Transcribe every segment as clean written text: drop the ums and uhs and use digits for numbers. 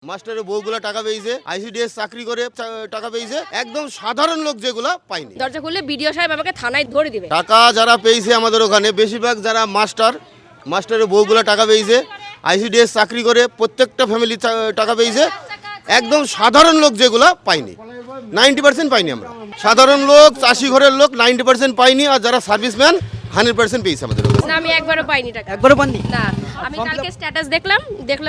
মাস্টারের বউগুলো টাকা পেয়েছে, আইসিডিএস চাকরি করে টাকা পেয়েছে, একদম সাধারণ লোক যেগুলো পায়নি। দরজা খুললে বিডিও সাহেব আমাকে থানায় ধরে দিবে। টাকা যারা পেয়েছে আমাদের ওখানে বেশিরভাগ যারা মাস্টারের বউগুলো টাকা পেয়েছে, আইসিডিএস চাকরি করে প্রত্যেকটা ফ্যামিলি টাকা পেয়েছে, একদম সাধারণ লোক যেগুলো পাইনি। 90% পাইনি আমরা। সাধারণ লোক, চাষি ঘরের লোক 90% পাইনি, আর যারা সার্ভিসম্যান 100% পেয়েছে আমাদের ওখানে। না, আমি একবারও পাইনি টাকা। একবারও পাননি? না, আমি কালকে স্ট্যাটাস দেখলাম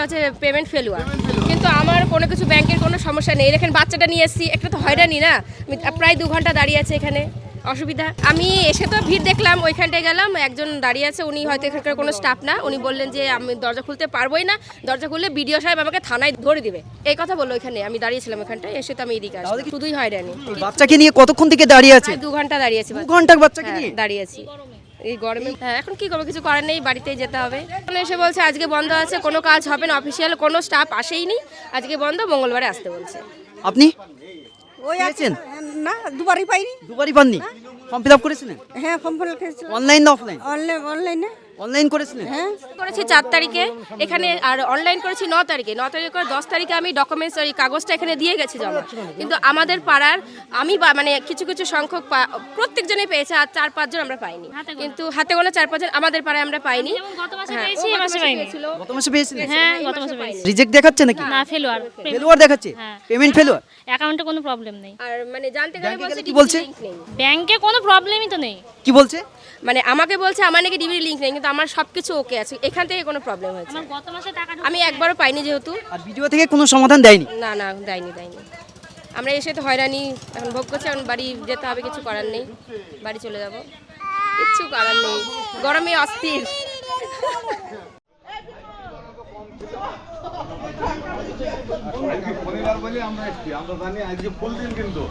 হচ্ছে পেমেন্ট ফেলুয়ার, কিন্তু আমার কোনো কিছু ব্যাংকের কোনো সমস্যা নেই। দেখেন বাচ্চাটা নিয়ে এসেছি, একটা তো হয়রানি না, আমি প্রায় 2 ঘন্টা দাঁড়িয়ে আছে এখানে, অসুবিধা। আমি এসে তো ভিড় দেখলাম, ওইখানটায় গেলাম, একজন দাঁড়িয়ে আছে, উনি হয়তো এখানকার কোনো স্টাফ না, উনি বললেন যে আমি দরজা খুলতে পারবোই না, দরজা খুললে বিডিও সাহেব আমাকে থানায় ধরে দিবে, এই কথা বললো ওইখানে। আমি দাঁড়িয়েছিলাম ওইখানটায়, এসে তো আমি এদিকে আসলাম, শুধুই হয়রানি। বাচ্চাকে নিয়ে কতক্ষণ থেকে দাঁড়িয়ে আছে? 2 ঘন্টা দাঁড়িয়েছি। 2 ঘন্টা বাচ্চাকে নিয়ে দাঁড়িয়েছি এই গরমে। হ্যাঁ, এখন কি করবো, কিছু করার নেই, বাড়িতেই যেতে হবে। এসে বলছে আজকে বন্ধ আছে, কোনো কাজ হবে না, অফিসিয়াল কোনো স্টাফ আসেইনি, আজকে বন্ধ, মঙ্গলবারে আসতে বলছে। আপনি ওই পেয়েছেন? না, দুবারই পাইনি। দুবারই পাননি? ফর্ম ফিল আপ করেছিলেন? হ্যাঁ, ফর্ম ফিল করেছিলাম অনলাইন না অফলাইন? অনলাইনে। অনলাইন করেছিলেন? হ্যাঁ, করেছি 4 তারিখে এখানে, আর অনলাইন করেছি 9 তারিখে। 9 তারিখে করে 10 তারিখে আমি ডকুমেন্টস ওই কাগজটা এখানে দিয়ে গেছি জমা, কিন্তু আমাদের পাড়ার আমি মানে কিছু কিছু সংখ্যক প্রত্যেকজনই পেয়েছে, আর 4-5 জন আমরা পাইনি, কিন্তু হাতে গোনা 4-5 জন আমাদের পাড়ায় আমরা পাইনি। গত মাসে হ্যাঁ, পেয়েছি, ও এ গত মাসে মাসে পাইনি। পেয়েছিল। গত মাসে পেয়েছিলেন? হ্যাঁ, গত মাসে পেয়েছি। রিজেক্ট দেখাচ্ছে নাকি? না, ফেলুয়ার। ফেলুয়ার দেখাচ্ছে? হ্যাঁ। Payment failure? অ্যাকাউন্টে কোনো প্রবলেম নেই। আর মানে জানতে গেলে ব্যাংকে বলছে গেলে কি ডিবিটি বলছে? লিংক নেই। ব্যাংকে কোনো প্রবলেমই তো নেই। কি বলছে? মানে আমাকে বলছে আমার নাকি ডিবিটি লিংক নেই, কিন্তু আমার সবকিছু ওকে আছে, এখান থেকে কোনো প্রবলেম হয়েছে। আমার গত মাসে টাকা আমি একবারও পাইনি যেহেতু। আর ভিডিও থেকে কোনো সমাধান দেয়নি? না না, দেয়নি। আমরা এসে তো হয়রানি এখন ভোগ করছি, এখন বাড়ি যেতে হবে, কিছু করার নেই, বাড়ি চলে যাব, কিচ্ছু করার নেই, গরমে অস্থির। শনিবার বলে আমরা এসেছি, আমরা জানি আজকে ফুল দিন, কিন্তু